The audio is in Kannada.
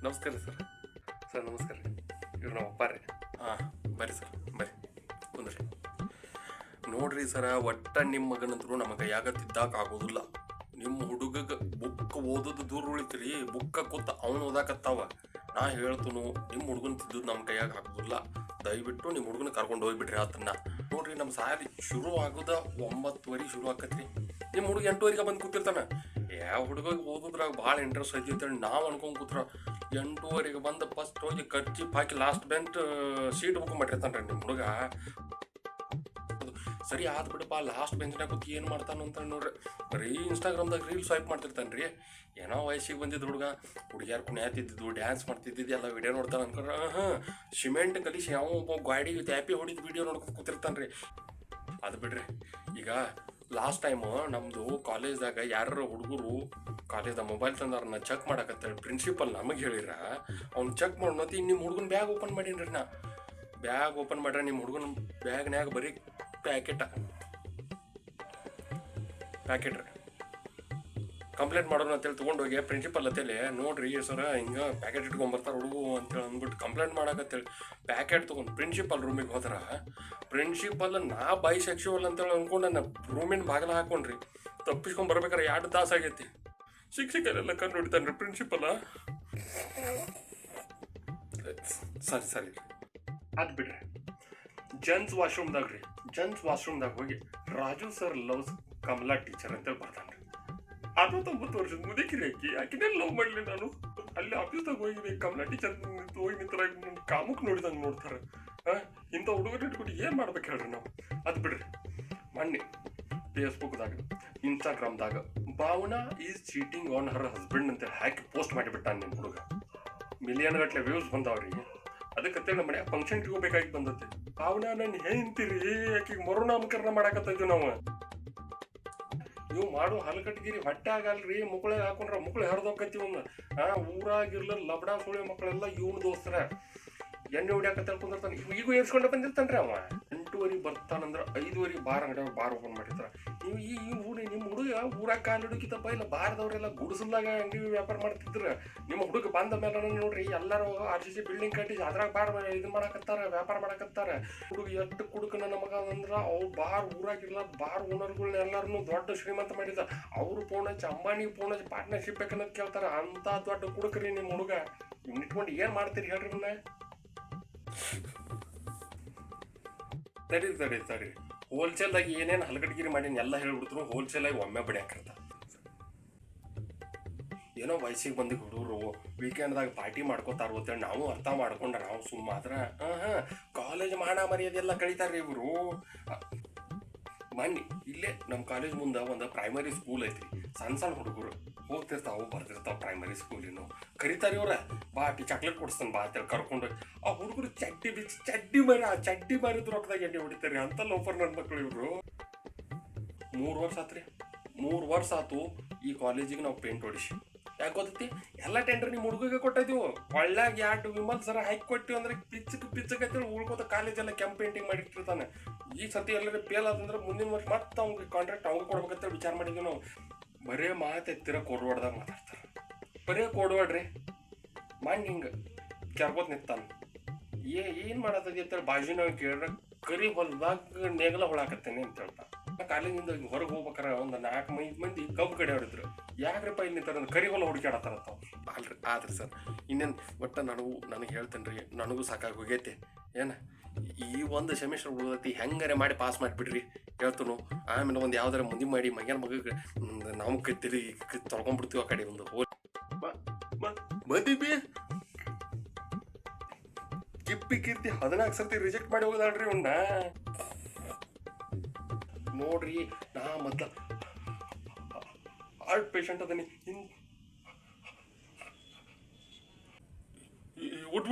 ನಮಸ್ಕಾರ ಸರ್. ಸರ್ ನಮಸ್ಕಾರ ರೀ. ಇವ್ರು ನಮ್ಮ ಅಪ್ಪ ರೀ. ಹಾಂ ಬರ್ರಿ ಸರ್, ಬರ್ರಿ ಕುಂದ್ರಿ. ನೋಡ್ರಿ ಸರ, ಒಟ್ಟ ನಿಮ್ಮ ಮಗನಂತರೂ ನಮ್ಮ ಕೈಯಾಗ ತಿದ್ದಾಕ ಆಗೋದಿಲ್ಲ. ನಿಮ್ಮ ಹುಡುಗಗೆ ಬುಕ್ ಓದೋದು ದೂರ ಉಳಿತ್ರಿ, ಬುಕ್ಕ ಕೂತ ಅವನು ಓದಾಕತ್ತಾವ. ನಾ ಹೇಳ್ತನು ನಿಮ್ಮ ಹುಡುಗನ ತಿದ್ದದು ನಮ್ಮ ಕೈಯಾಗ ಹಾಕೋದಿಲ್ಲ. ದಯವಿಟ್ಟು ನಿಮ್ಮ ಹುಡುಗನ ಕರ್ಕೊಂಡು ಹೋಗ್ಬಿಡ್ರಿ ಆತನ್ನ. ನೋಡ್ರಿ ನಮ್ಮ ಸಾಲಿ ಶುರು ಆಗೋದ 9:30 ಶುರು ಆಕತ್ರಿ. ನಿಮ್ಮ ಹುಡುಗ 8:00 ಬಂದು ಕೂತಿರ್ತಾನೆ. ಯಾವ ಹುಡುಗಿಗೆ ಓದೋದ್ರಾಗ ಭಾಳ ಇಂಟ್ರೆಸ್ಟ್ ಐತಿ ಅಂತೇಳಿ ನಾವು ಅನ್ಕೊಂಡ್ ಕೂತ್ರ 8:00 ಬಂದು ಫಸ್ಟ್ ಹೋಗಿ ಕರ್ಚಿ ಹಾಕಿ ಲಾಸ್ಟ್ ಬೆಂಚ್ ಸೀಟ್ ಬುಕ್ ಮಾಡಿರ್ತಾನೆ ರೀ ನಿಮ್ಮ ಹುಡುಗ. ಸರಿ ಆದ್ ಬಿಡಪ್ಪ, ಲಾಸ್ಟ್ ಬೆಂಚ್ನಾಗ ಕೂತಿ ಏನು ಮಾಡ್ತಾನ ಅಂತ ನೋಡ್ರಿ, ಬರೀ ಇನ್ಸ್ಟಾಗ್ರಾಮ್ದಾಗ ರೀಲ್ ಸ್ವೈಪ್ ಮಾಡ್ತಿರ್ತಾನೆ ರೀ. ಏನೋ ವಯಸ್ಸಿಗೆ ಬಂದಿದ್ದು ಹುಡುಗ, ಹುಡುಗಿಯಾರು ಕುಣಿಯಾತಿದ್ದು ಡ್ಯಾನ್ಸ್ ಮಾಡ್ತಿದ್ದಿದ್ದು ಎಲ್ಲ ವಿಡಿಯೋ ನೋಡ್ತಾನೆ ಅನ್ಕೊಂಡ್ರೆ ಸಿಮೆಂಟ್ ಕಲಿಸಿ ಯಾವ ಒಬ್ಬ ಗಾಡಿ ತ್ಯಾಪಿ ಹೊಡಿದು ವಿಡಿಯೋ ನೋಡ್ಕೊಂಡು ಕೂತಿರ್ತಾನೆ ರೀ. ಅದು ಬಿಡ್ರಿ, ಈಗ ಲಾಸ್ಟ್ ಟೈಮು ನಮ್ಮದು ಕಾಲೇಜ್ದಾಗ ಯಾರು ಹುಡುಗರು ಕಾಲೇಜ್ದಾಗ ಮೊಬೈಲ್ ತಂದಾರನ್ನ ಚೆಕ್ ಮಾಡಕತ್ತೇಳಿ ಪ್ರಿನ್ಸಿಪಲ್ ನಮಗೆ ಹೇಳಿರ. ಅವ್ನು ಚೆಕ್ ಮಾಡೋತಿ ನಿಮ್ಮ ಹುಡುಗನ ಬ್ಯಾಗ್ ಓಪನ್ ಮಾಡೀನಿ ರೀ. ನಾ ಬ್ಯಾಗ್ ಓಪನ್ ಮಾಡ್ರೆ ನಿಮ್ಮ ಹುಡುಗನ ಬ್ಯಾಗ್ನ್ಯಾಗ ಬರೀ ಪ್ಯಾಕೆಟ್ ರೀ. ಕಂಪ್ಲೇಂಟ್ ಮಾಡೋಣ ಅಂತೇಳಿ ತೊಗೊಂಡೋಗಿ ಪ್ರಿನ್ಸಿಪಲ್ ಅಂತೇಳಿ, ನೋಡ್ರಿ ಸರ ಹಿಂಗೆ ಪ್ಯಾಕೆಟ್ ಇಟ್ಕೊಂಡ್ಬರ್ತಾರೆ ಹುಡುಗು ಅಂತೇಳಿ ಅಂದ್ಬಿಟ್ಟು ಕಂಪ್ಲೇಂಟ್ ಮಾಡಕತ್ತೇಳಿ ಪ್ಯಾಕೆಟ್ ತೊಗೊಂಡು ಪ್ರಿನ್ಸಿಪಲ್ ರೂಮಿಗೆ ಹೋದ್ರ, ಪ್ರಿನ್ಸಿಪಲ್ ನಾ ಬೈಸೆಕ್ಸುವಲ್ ಅಂತೇಳಿ ಅಂದ್ಕೊಂಡು ನನ್ನ ರೂಮಿನ ಬಾಗಿಲ ಹಾಕೊಂಡ್ರಿ. ತಪ್ಪಿಸ್ಕೊಂಡ್ ಬರ್ಬೇಕಾರೆ 2 ತಾಸು ಆಗೈತಿ. ಶಿಕ್ಷಕರೆಲ್ಲ ಕಂಡು ಹಿಡಿತಾನೆ ರೀ ಪ್ರಿನ್ಸಿಪಲ್. ಸರಿ ಅದು ಬಿಡ್ರಿ, ಜೆಂಟ್ಸ್ ವಾಶ್ರೂಮ್ದಾಗ ಹೋಗಿ Raju sir loves Kamala teacher ಅಂತೇಳಿ ಬರ್ತಾನೆ ರೀ. 69 ವರ್ಷದ ಮುದುಕಿರಿ ಆಕಿನೇ ಲವ್ ಮಾಡಲಿ. ನಾನು ಅಲ್ಲಿ ಆಫೀಸ್ದಾಗ ಹೋಗಿ ಕಮಲಾ ಟೀಚರ್ ಹೋಗಿ ನಿಂತರ ಕಾಮಕ್ಕೆ ನೋಡಿದಂಗೆ ನೋಡ್ತಾರೆ. ಇಂಥ ಹುಡುಗರು ಇಟ್ಕೊಂಡು ಏನು ಮಾಡ್ಬೇಕು ಹೇಳ್ರಿ ನಾವು. ಅದು ಬಿಡ್ರಿ, ಮೊನ್ನೆ ಫೇಸ್ಬುಕ್ದಾಗ ಇನ್ಸ್ಟಾಗ್ರಾಮ್ದಾಗ Bhavana is cheating on her husband ಅಂತೇಳಿ ಹಾಕಿ ಪೋಸ್ಟ್ ಮಾಡಿಬಿಟ್ಟಾನ ನಿಮ್ಮ ಹುಡುಗ. ಮಿಲಿಯನ್ ಗಟ್ಟಲೆ ವ್ಯೂಸ್ ಬಂದಾವ್ರಿ. ಅದಕ್ಕೆ ನಮ್ಮ ಮನೆ ಫಂಕ್ಷನ್ ಹೋಗ್ಬೇಕಾಗಿ ಬಂದತ್ತೆ. ಭಾವನಾ ನನ್ನ ಹೆಂಡ್ತಿರಿ, ಆಕಿಗೆ ಮರುನಾಮಕರಣ ಮಾಡಾಕತ್ತಿದ್ವಿ ನಾವು. ನೀವು ಮಾಡೋ ಹಲಕಟ್ಗಿರಿ ಹೊಟ್ಟೆ ಆಗಲ್ರಿ, ಮುಕ್ಕಳೆ ಹಾಕೊಂಡ್ರ ಮುಕ್ಕಳೆ ಹರಿದೋಕತ್ತೀವನ್ನ. ಊರಾಗಿರ್ಲ ಲಬಡಾ ಸುಳಿ ಮಕ್ಕಳೆಲ್ಲ ಇವನು ದೋಸ್ತರ ಎಣ್ಣೆ ಹೊಡಿಯಾಕತ್ತ ಕುಂದಿರ್ತಾನೆ. ಈಗ ಏರ್ಸ್ಕೊಂಡೆ ಬಂದಿರ್ತಾನ್ರಿ ಅವ. 8:00 ಬರ್ತಾನಂದ್ರೆ 5:00 ಬಾರ್ ಅಂಗಡಿ ಬಾರ್ ಓಪನ್ ಮಾಡಿರ್ತಾರ. ನೀವು ಈ ನಿಮ್ಮ ಹುಡುಗ ಊರಾಗ ಕಾಲು ಹಿಡುಕಿತಪ್ಪ, ಇಲ್ಲ ಬಾರದವ್ರೆಲ್ಲ ಗುಡಿಸಲ್ದಾಗ ಅಂಗಡಿ ವ್ಯಾಪಾರ ಮಾಡ್ತಿದ್ರ. ನಿಮ್ಮ ಹುಡುಗ ಬಂದ ಮೇಲೆ ನೋಡ್ರಿ ಎಲ್ಲರೂ RCC ಬಿಲ್ಡಿಂಗ್ ಕಟ್ಟಿ ಅದ್ರಾಗ ಬಾರ್ ಇದು ಮಾಡಕತ್ತಾರ, ವ್ಯಾಪಾರ ಮಾಡಕತ್ತಾರ. ಹುಡುಗ ಎಷ್ಟು ಕುಡುಕನ ನಮಗ ಅಂದ್ರೆ ಅವ್ರು ಬಾರ್ ಊರಾಗಿರ್ಲ ಬಾರ್ ಓನರ್ಗಳನ್ನ ಎಲ್ಲರನ್ನು ದೊಡ್ಡ ಶ್ರೀಮಂತ ಮಾಡಿದ. ಅವ್ರು ಫೋನ್ ಹಚ್ಚಿ ಅಂಬಾನಿ ಫೋನ್ ಹಚ್ಚಿ ಪಾರ್ಟ್ನರ್ಶಿಪ್ ಬೇಕನ್ನೋದು ಕೇಳ್ತಾರ. ಅಂತ ದೊಡ್ಡ ಕುಡುಕ್ರಿ ನಿಮ್ಮ ಹುಡುಗ. ಇವ್ನ ಇಟ್ಕೊಂಡು ಏನು ಮಾಡ್ತೀರಿ ಹೇಳ್ರಿ? ಇವನ್ನ ತಡಿ ಹೋಲ್ಸೇಲ್ದಾಗ ಏನೇನು ಹಲಗಡ್ಗಿರಿ ಮಾಡೀನಿ ಎಲ್ಲ ಹೇಳ್ಬಿಡ್ತು. ಹೋಲ್ಸೇಲಾಗಿ ಒಮ್ಮೆ ಬಡಿಯಾಕರ್ತ. ಏನೋ ವಯಸ್ಸಿಗೆ ಬಂದು ಹುಡುಗರು ವೀಕೆಂಡ್ದಾಗ ಪಾರ್ಟಿ ಮಾಡ್ಕೋತಾರ ಅಂತೇಳಿ ನಾವು ಅರ್ಥ ಮಾಡ್ಕೊಂಡ್ರೆ ನಾವು ಸುಮ್ಮಾದ್ರೆ ಕಾಲೇಜ್ ಮಾಡ ಮರ್ಯಾದೆಲ್ಲ ಕಳೀತಾರ್ರಿ ಇವರು. ಮೊನ್ನೆ ಇಲ್ಲೇ ನಮ್ಮ ಕಾಲೇಜ್ ಮುಂದೆ ಒಂದು ಪ್ರೈಮರಿ ಸ್ಕೂಲ್ ಐತ್ರಿ. ಸಣ್ಣ ಹುಡುಗರು ಹೋಗ್ತಿರ್ತಾವು ಬರ್ತಿರ್ತಾವ ಪ್ರೈಮರಿ ಸ್ಕೂಲಿನ. ಕರಿತಾರೆ ಇವ್ರ, ಬಾ ಚಾಕ್ಲೇಟ್ ಕೊಡಿಸ್ತಾನೆ ಬಾ ಅಂತೇಳಿ ಕರ್ಕೊಂಡು. ಆ ಹುಡುಗರು ಚಡ್ಡಿ ಮಾರಿದ್ರು ರೊಕ್ಕದಾಗ ಎಣ್ಣೆ ಹೊಡಿತಾರೆ. ಅಂತ ಲೋಫರ್ ನನ್ನ ಮಕ್ಕಳು ಇವರು. 3 ವರ್ಷ ಆತ್ರಿ, 3 ವರ್ಷ ಆತು ಈ ಕಾಲೇಜಿಗೆ ನಾವು ಪೇಂಟ್ ಹೊಡಿಸಿ. ಯಾಕೆ ಗೊತ್ತೈತಿ? ಎಲ್ಲ ಟೆಂಡರ್ ನಿಮ್ಮ ಹುಡುಗಿಗೆ ಕೊಟ್ಟಿದ್ದೀವಿ. ಒಳ್ಳೆಗೆ 2 ವಿಮಲ್ ಸರ ಹಾಕಿ ಕೊಟ್ಟಿವಿ ಅಂದ್ರೆ ಪಿಚ್ಚಕತ್ತೇಳಿ ಉಳ್ಕೋತ ಕಾಲೇಜೆಲ್ಲ ಕೆಂಪ್ ಪೇಂಟಿಂಗ್ ಮಾಡಿಟ್ಟಿರ್ತಾನೆ. ಈ ಸತಿ ಎಲ್ಲರೂ ಫೇಲ್ ಆದಂದ್ರೆ ಮುಂದಿನ ವರ್ಷ ಮತ್ತೆ ಅವ್ನಿಗೆ ಕಾಂಟ್ರಾಕ್ಟ್ ಅವ್ನಿಗೆ ಕೊಡ್ಬೇಕಂತೇಳಿ ವಿಚಾರ ಮಾಡಿದ್ವಿ ನಾವು. ಬರೇ ಮಾತೆತ್ತಿರ ಕೋಡ್ವಾಡ್ದಾಗ ಮಾತಾಡ್ತಾರೆ. ಬರೇ ಕೋಡ್ವಾಡ್ರಿ. ಮಾಡಿ ಹಿಂಗೆ ಕೆರ್ಕೋತ್ ನಿಂತಾನೆ. ಏನು ಮಾಡತ್ತದಿ ಅಂತೇಳಿ ಬಾಜಿನ ಕೇಳ್ರೆ ಕರಿ ಹೊಲದಾಗ ನೇಗಲ ಹೊಳಾಕತ್ತೇನೆ ಅಂತ ಹೇಳ್ತಾ. ಕಾಲೇಜಿಂದ ಹೊರಗೆ ಹೋಗ್ಬೇಕಾರ ಒಂದು 4-5 ಮಂದಿ ಕಬ್ಬು ಕಡೆ ಹೊಡಿದ್ರು. ಯಾಕ್ರಪ್ಪ ಇಲ್ಲಿ ನಿಂತಾರ ಕರಿ ಹೊಲ ಹುಡುಕಾಡತ್ತಾರತ್ತಾವ. ಅಲ್ರಿ ಆದ್ರಿ ಸರ್, ಇನ್ನೇನು ಒಟ್ಟು ನನಗೆ ಹೇಳ್ತೇನೆ ರೀ, ನನಗೂ ಸಾಕಾಗಿ ಹೋಗೈತೆ. ಏನು ಈ ಒಂದು ಸೆಮಿಸ್ಟರ್ ಉಳಿದೈತಿ, ಹೆಂಗಾರೆ ಮಾಡಿ ಪಾಸ್ ಮಾಡಿಬಿಡ್ರಿ ಹೇಳ್ತನು. ಆಮೇಲೆ ಒಂದು ಯಾವ್ದಾರ ಮುಂದೆ ಮಾಡಿ ಮಗನ ಮಗಗೆ ನಾವು ಕತ್ತಿರಿ ತೊಳ್ಕೊಂಡ್ಬಿಡ್ತೀವಿ ಆ ಕಡೆ ಒಂದು ಮದಿ ಬಿ ಕಿಪ್ಪಿ ಕೀರ್ತಿ 14 ಸರ್ತಿ ರಿಜೆಕ್ಟ್ ಮಾಡಿ ಹೋಗೋದಾಳ್ರಿ ಅವನ್ನ. ನೋಡ್ರಿ, ನಾ ಮೊದ್ಲ ಹಾರ್ಟ್ ಪೇಷಂಟ್ ಅದನಿ. ಉಡ್